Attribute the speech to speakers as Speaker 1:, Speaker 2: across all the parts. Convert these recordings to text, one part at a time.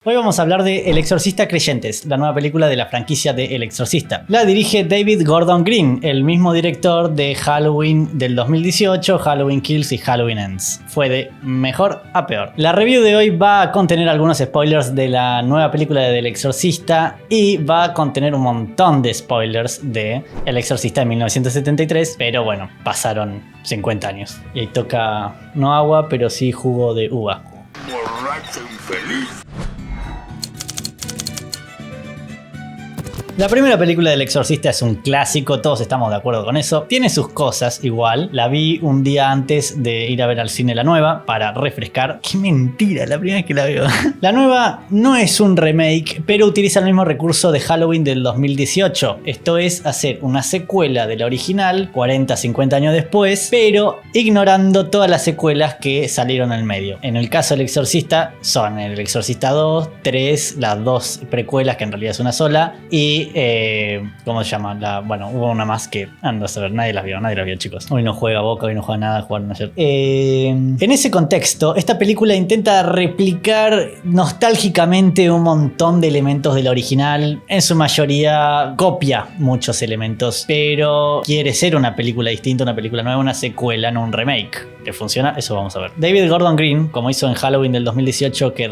Speaker 1: Hoy vamos a hablar de El Exorcista Creyentes, la nueva película de la franquicia de El Exorcista. La dirige David Gordon Green, el mismo director de Halloween del 2018, Halloween Kills y Halloween Ends. Fue de mejor a peor. La review de hoy va a contener algunos spoilers de la nueva película de El Exorcista y va a contener un montón de spoilers de El Exorcista de 1973, pero bueno, pasaron 50 años. Y ahí toca no agua, pero sí jugo de uva.
Speaker 2: Borracho infeliz.
Speaker 1: La primera película del Exorcista es un clásico, todos estamos de acuerdo con eso. Tiene sus cosas igual. La vi un día antes de ir a ver al cine la nueva para refrescar. ¡Qué mentira! La primera vez que la veo. La nueva no es un remake, pero utiliza el mismo recurso de Halloween del 2018. Esto es hacer una secuela de la original 40-50 años después, pero ignorando todas las secuelas que salieron en el medio. En el caso del Exorcista son El Exorcista 2, 3, las dos precuelas que en realidad es una sola y ¿cómo se llama? Bueno, hubo una más que ando a saber, nadie las vio, chicos. Hoy no juega Boca, hoy no juega nada, jugaron ayer. En ese contexto, esta película intenta replicar nostálgicamente un montón de elementos de la original. En su mayoría copia muchos elementos, pero quiere ser una película distinta, una película nueva, una secuela, no un remake. ¿Que funciona? Eso vamos a ver. David Gordon Green, como hizo en Halloween del 2018, que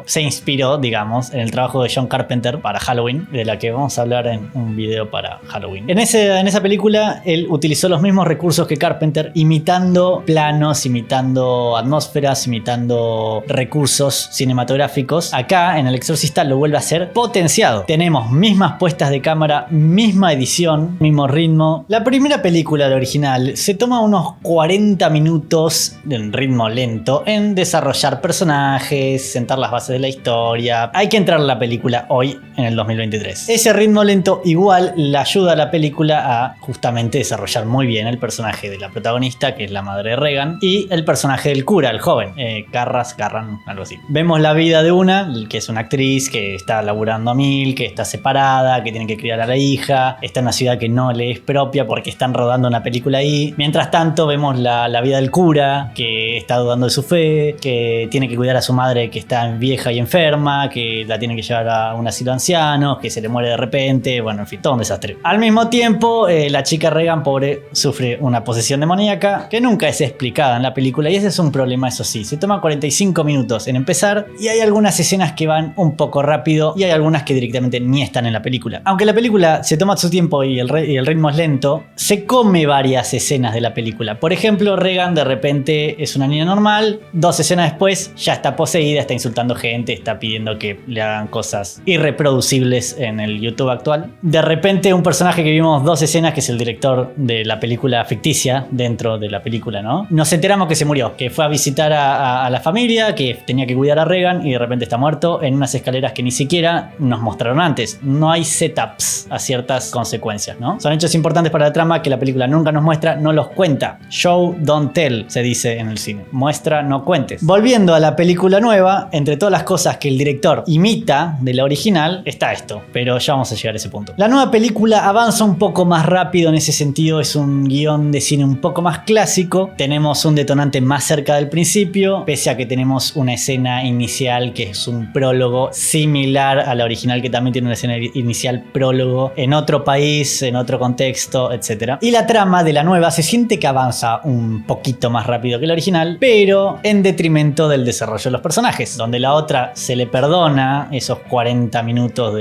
Speaker 1: se inspiró, digamos, en el trabajo de John Carpenter para Halloween, de la que vamos a hablar en un video para Halloween. En esa película, él utilizó los mismos recursos que Carpenter, imitando planos, imitando atmósferas, imitando recursos cinematográficos. Acá, en El Exorcista, lo vuelve a hacer potenciado. Tenemos mismas puestas de cámara, misma edición, mismo ritmo. La primera película, la original, se toma unos 40 minutos en ritmo lento en desarrollar personajes, sentar las bases de la historia. Hay que entrar a la película hoy en el 2023. Ese ritmo lento igual le ayuda a la película a justamente desarrollar muy bien el personaje de la protagonista, que es la madre de Regan, y el personaje del cura, el joven, Garran, algo así. Vemos la vida de una, que es una actriz que está laburando a mil, que está separada, que tiene que criar a la hija, está en una ciudad que no le es propia porque están rodando una película ahí. Mientras tanto vemos la vida del cura, que está dudando de su fe, que tiene que cuidar a su madre que está vieja y enferma, que la tiene que llevar a un asilo de ancianos, que se le muere de repente, bueno, en fin, todo un desastre. Al mismo tiempo, la chica Regan, pobre, sufre una posesión demoníaca que nunca es explicada en la película, y ese es un problema, eso sí. Se toma 45 minutos en empezar y hay algunas escenas que van un poco rápido y hay algunas que directamente ni están en la película. Aunque la película se toma su tiempo y el ritmo es lento, se come varias escenas de la película. Por ejemplo, Regan de repente es una niña normal, 2 escenas después ya está poseída, está insultando gente, está pidiendo que le hagan cosas irreproducibles en el YouTube actual. De repente un personaje que vimos 2 escenas, que es el director de la película ficticia dentro de la película, ¿no? Nos enteramos que se murió, que fue a visitar a la familia, que tenía que cuidar a Regan y de repente está muerto en unas escaleras que ni siquiera nos mostraron antes. No hay setups a ciertas consecuencias, ¿no? Son hechos importantes para la trama que la película nunca nos muestra, no los cuenta. Show, don't tell, se dice en el cine. Muestra, no cuentes. Volviendo a la película nueva, entre todas las cosas que el director imita de la original, está esto, pero ya vamos a llegar a ese punto. La nueva película avanza un poco más rápido en ese sentido, es un guión de cine un poco más clásico. Tenemos un detonante más cerca del principio, pese a que tenemos una escena inicial que es un prólogo similar a la original, que también tiene una escena inicial prólogo en otro país, en otro contexto, etc. Y la trama de la nueva se siente que avanza un poquito más rápido que la original, pero en detrimento del desarrollo de los personajes, donde la otra se le perdona esos 40 minutos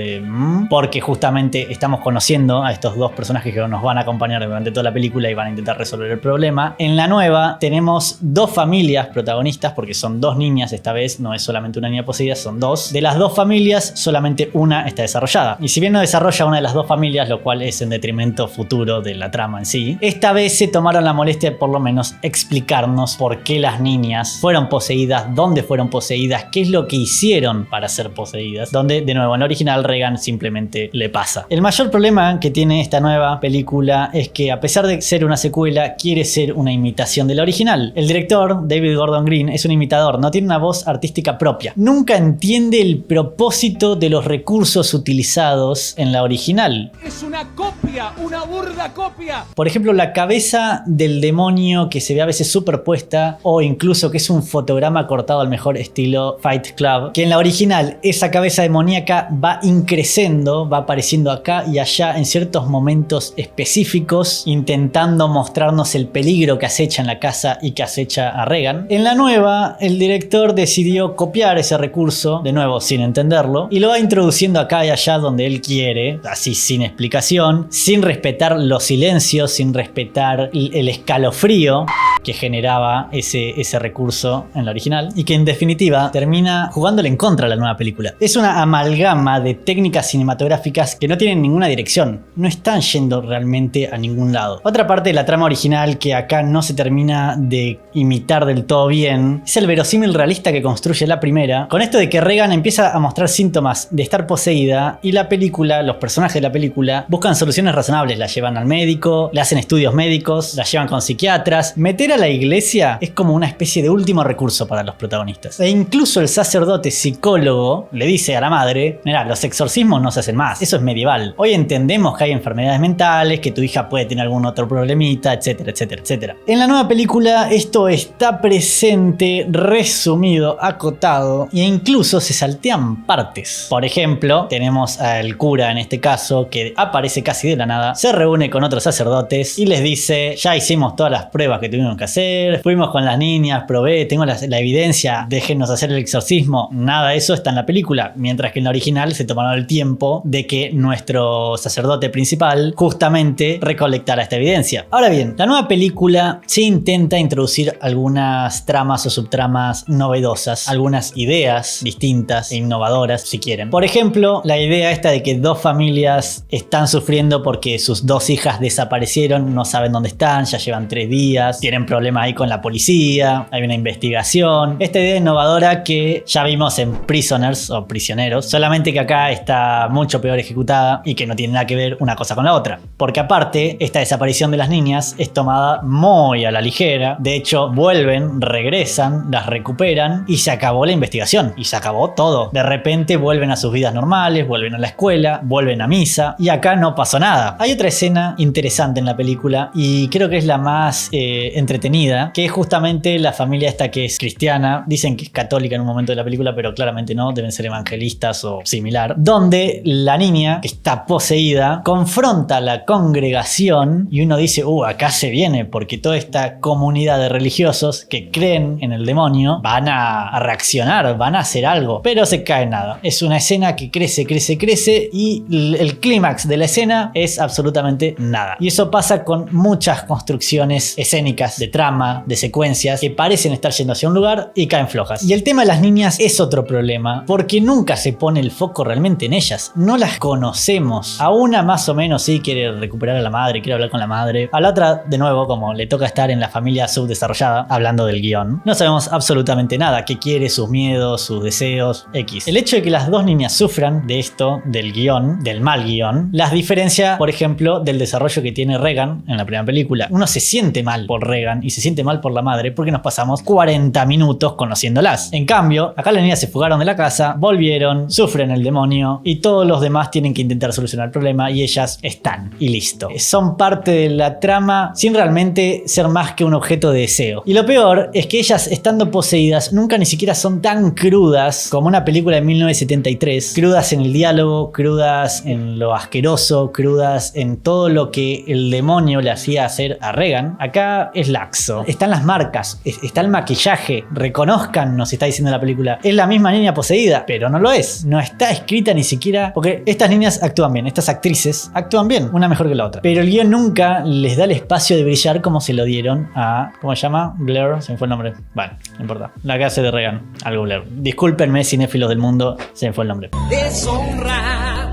Speaker 1: porque justamente estamos conociendo a estos dos personajes que nos van a acompañar durante toda la película y van a intentar resolver el problema. En la nueva tenemos 2 familias protagonistas, porque son 2 niñas esta vez, no es solamente una niña poseída, son 2. De las 2 familias solamente una está desarrollada, y si bien no desarrolla una de las 2 familias, lo cual es en detrimento futuro de la trama en sí, esta vez se tomaron la molestia de por lo menos explicarnos por qué las niñas fueron poseídas, dónde fueron poseídas, qué es lo que hicieron para ser poseídas, donde de nuevo en la original Regan simplemente le pasa. El mayor problema que tiene esta nueva película es que, a pesar de ser una secuela, quiere ser una imitación de la original. El director, David Gordon Green, es un imitador, no tiene una voz artística propia. Nunca entiende el propósito de los recursos utilizados en la original.
Speaker 3: Es una copia. copia, una burda copia.
Speaker 1: Por ejemplo, la cabeza del demonio que se ve a veces superpuesta, o incluso que es un fotograma cortado al mejor estilo Fight Club, que en la original esa cabeza demoníaca va increciendo, va apareciendo acá y allá en ciertos momentos específicos, intentando mostrarnos el peligro que acecha en la casa y que acecha a Regan. En la nueva, el director decidió copiar ese recurso, de nuevo sin entenderlo, y lo va introduciendo acá y allá donde él quiere, así sin explicación, sin respetar los silencios, sin respetar el escalofrío que generaba ese recurso en la original, y que en definitiva termina jugándole en contra a la nueva película. Es una amalgama de técnicas cinematográficas que no tienen ninguna dirección, no están yendo realmente a ningún lado. Otra parte de la trama original que acá no se termina de imitar del todo bien es el verosímil realista que construye la primera, con esto de que Regan empieza a mostrar síntomas de estar poseída y la película, los personajes de la película buscan soluciones razonables, la llevan al médico, le hacen estudios médicos, la llevan con psiquiatras. Meter a la iglesia es como una especie de último recurso para los protagonistas. E incluso el sacerdote psicólogo le dice a la madre: mira, los exorcismos no se hacen más, eso es medieval. Hoy entendemos que hay enfermedades mentales, que tu hija puede tener algún otro problemita, etcétera, etcétera, etcétera. En la nueva película esto está presente, resumido, acotado, e incluso se saltean partes. Por ejemplo, tenemos al cura en este caso que aparece casi de la nada, se reúne con otros sacerdotes y les dice: ya hicimos todas las pruebas que tuvimos que hacer, fuimos con las niñas, probé, tengo la evidencia, déjenos hacer el exorcismo. Nada de eso está en la película, mientras que en la original se tomaron el tiempo de que nuestro sacerdote principal justamente recolectara esta evidencia. Ahora bien, la nueva película sí intenta introducir algunas tramas o subtramas novedosas, algunas ideas distintas e innovadoras si quieren. Por ejemplo, la idea esta de que dos familias están sufriendo porque sus dos hijas desaparecieron, no saben dónde están, ya llevan 3 días, tienen problemas ahí con la policía, hay una investigación. Esta idea innovadora que ya vimos en Prisoners o Prisioneros, solamente que acá está mucho peor ejecutada y que no tiene nada que ver una cosa con la otra. Porque aparte, esta desaparición de las niñas es tomada muy a la ligera. De hecho, vuelven, regresan, las recuperan y se acabó la investigación. Y se acabó todo. De repente vuelven a sus vidas normales, vuelven a la escuela, vuelven a misa y acá no pasó nada. Hay otra escena interesante en la película y creo que es la más entretenida, que es justamente la familia esta que es cristiana. Dicen que es católica en un momento de la película, pero claramente no, deben ser evangelistas o similar. Donde la niña, que está poseída, confronta a la congregación y uno dice: acá se viene, porque toda esta comunidad de religiosos que creen en el demonio van a reaccionar, van a hacer algo, pero se cae en nada. Es una escena que crece, crece, crece y el clímax de la escena es absolutamente nada. Y eso pasa con muchas construcciones escénicas, de trama, de secuencias que parecen estar yendo hacia un lugar y caen flojas. Y el tema de las niñas es otro problema, porque nunca se pone el foco realmente en ellas. No las conocemos. A una más o menos sí quiere recuperar a la madre, quiere hablar con la madre. A la otra, de nuevo, como le toca estar en la familia subdesarrollada, hablando del guión, no sabemos absolutamente nada. Qué quiere, sus miedos, sus deseos, X. El hecho de que las dos niñas sufran de esto, del guión, del mal guión, las diferencia, por ejemplo, del desarrollo que tiene Regan en la primera película. Uno se siente mal por Regan y se siente mal por la madre porque nos pasamos 40 minutos conociéndolas. En cambio, acá las niñas se fugaron de la casa, volvieron, sufren el demonio y todos los demás tienen que intentar solucionar el problema y ellas están y listo. Son parte de la trama sin realmente ser más que un objeto de deseo. Y lo peor es que ellas, estando poseídas, nunca ni siquiera son tan crudas como una película de 1973. Crudas en el diálogo, crudas en lo asqueroso, crudas en todo lo que el demonio le hacía hacer a Regan. Acá es laxo. Están las marcas, está el maquillaje. Reconozcan, nos está diciendo la película. Es la misma niña poseída, pero no lo es. No está escrita ni siquiera, porque estas niñas actúan bien, estas actrices actúan bien, una mejor que la otra. Pero el guión nunca les da el espacio de brillar como se lo dieron a, ¿cómo se llama? Blair, se me fue el nombre. Bueno, no importa. La que hace de Regan, algo Blair. Discúlpenme, cinéfilos del mundo, se me fue el nombre.
Speaker 3: Deshonra.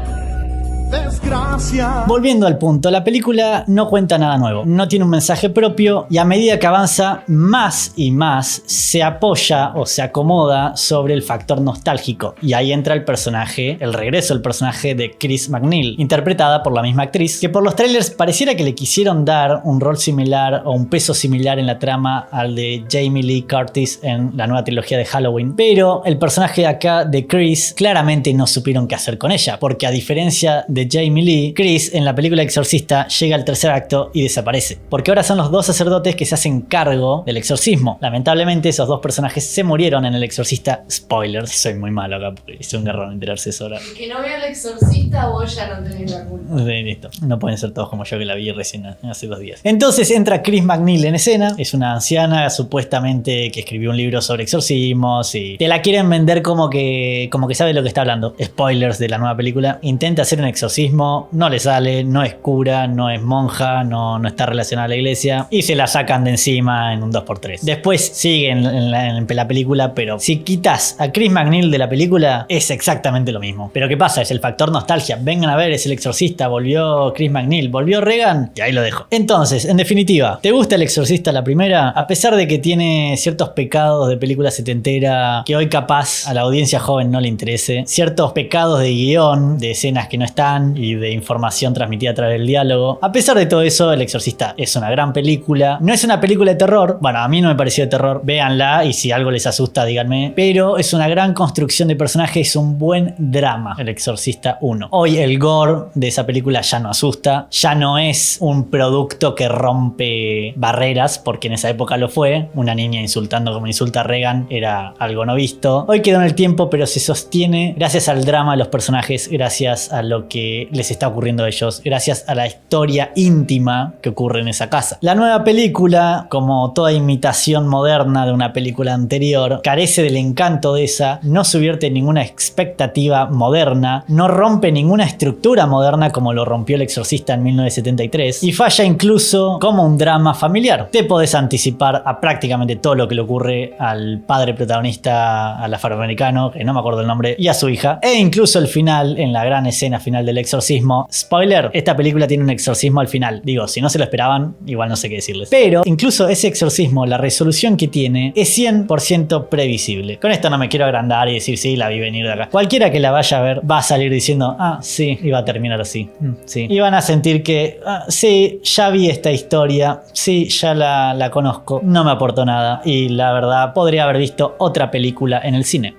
Speaker 4: Desgracia.
Speaker 1: Volviendo al punto, la película no cuenta nada nuevo, no tiene un mensaje propio y a medida que avanza más y más se apoya o se acomoda sobre el factor nostálgico y ahí entra el personaje, el regreso del personaje de Chris MacNeil, interpretada por la misma actriz, que por los trailers pareciera que le quisieron dar un rol similar o un peso similar en la trama al de Jamie Lee Curtis en la nueva trilogía de Halloween, pero el personaje acá de Chris claramente no supieron qué hacer con ella, porque a diferencia de de Jamie Lee, Chris en la película Exorcista llega al tercer acto y desaparece. Porque ahora son los dos sacerdotes que se hacen cargo del exorcismo. Lamentablemente esos dos personajes se murieron en el Exorcista. Spoilers, soy muy malo acá porque hice un garrón enterarse eso ahora.
Speaker 4: El que no vea el Exorcista, vos ya no tenés la culpa.
Speaker 1: Listo. No pueden ser todos como yo que la vi recién hace 2 días. Entonces entra Chris McNeil en escena. Es una anciana supuestamente que escribió un libro sobre exorcismos y te la quieren vender como que sabe lo que está hablando. Spoilers de la nueva película. Intenta hacer un exorcismo, no le sale, no es cura, no es monja, no está relacionada a la iglesia y se la sacan de encima en un 2x3. Después sigue en la película, pero si quitas a Chris McNeil de la película es exactamente lo mismo. Pero ¿qué pasa? Es el factor nostalgia. Vengan a ver, es el exorcista, volvió Chris McNeil, volvió Regan y ahí lo dejo. Entonces, en definitiva, ¿te gusta el exorcista la primera? A pesar de que tiene ciertos pecados de película setentera que hoy capaz a la audiencia joven no le interese, ciertos pecados de guión, de escenas que no están y de información transmitida a través del diálogo, a pesar de todo eso, El Exorcista es una gran película. No es una película de terror, bueno, a mí no me pareció de terror, véanla y si algo les asusta díganme, pero es una gran construcción de personajes, es un buen drama El Exorcista 1. Hoy el gore de esa película ya no asusta, ya no es un producto que rompe barreras, porque en esa época lo fue, una niña insultando como insulta a Regan era algo no visto. Hoy quedó en el tiempo, pero se sostiene gracias al drama de los personajes, gracias a lo que les está ocurriendo a ellos, gracias a la historia íntima que ocurre en esa casa. La nueva película, como toda imitación moderna de una película anterior, carece del encanto de esa, no subvierte ninguna expectativa moderna, no rompe ninguna estructura moderna como lo rompió El Exorcista en 1973 y falla incluso como un drama familiar. Te podés anticipar a prácticamente todo lo que le ocurre al padre protagonista, al afroamericano, que no me acuerdo el nombre, y a su hija, e incluso el final, en la gran escena final del exorcismo. Spoiler, esta película tiene un exorcismo al final. Digo, si no se lo esperaban, igual no sé qué decirles. Pero incluso ese exorcismo, la resolución que tiene, es 100% previsible. Con esto no me quiero agrandar y decir, sí, la vi venir de acá. Cualquiera que la vaya a ver va a salir diciendo, ah, sí, iba a terminar así. Sí. Y van a sentir que, sí, ya vi esta historia, sí, ya la conozco, no me aportó nada. Y la verdad, podría haber visto otra película en el cine.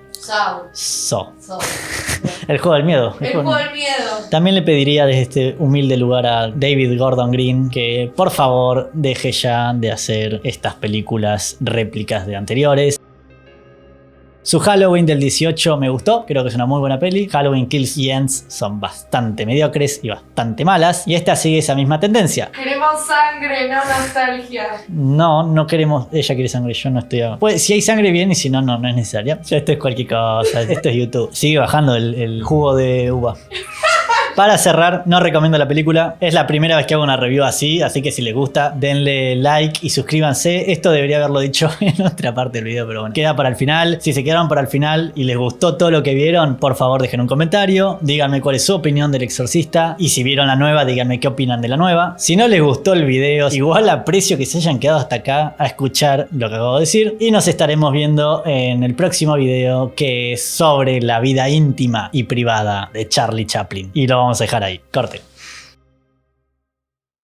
Speaker 1: So. El juego del miedo.
Speaker 4: El juego del miedo.
Speaker 1: También le pediría desde este humilde lugar a David Gordon Green que por favor deje ya de hacer estas películas réplicas de anteriores. Su Halloween del 18 me gustó, creo que es una muy buena peli. Halloween Kills y Ends son bastante mediocres y bastante malas. Y esta sigue esa misma tendencia.
Speaker 4: Queremos sangre, no nostalgia.
Speaker 1: No queremos. Ella quiere sangre, yo no estoy. Pues si hay sangre, bien, y si no, no es necesaria. Esto es cualquier cosa, esto es YouTube. Sigue bajando el jugo de uva. Para cerrar, no recomiendo la película. Es la primera vez que hago una review así que si les gusta, denle like y suscríbanse. Esto debería haberlo dicho en otra parte del video, pero bueno, queda para el final. Si se quedaron para el final y les gustó todo lo que vieron, por favor dejen un comentario, díganme cuál es su opinión del Exorcista y si vieron la nueva, díganme qué opinan de la nueva. Si no les gustó el video, igual aprecio que se hayan quedado hasta acá a escuchar lo que acabo de decir y nos estaremos viendo en el próximo video, que es sobre la vida íntima y privada de Charlie Chaplin, y lo vamos a dejar ahí. Corte.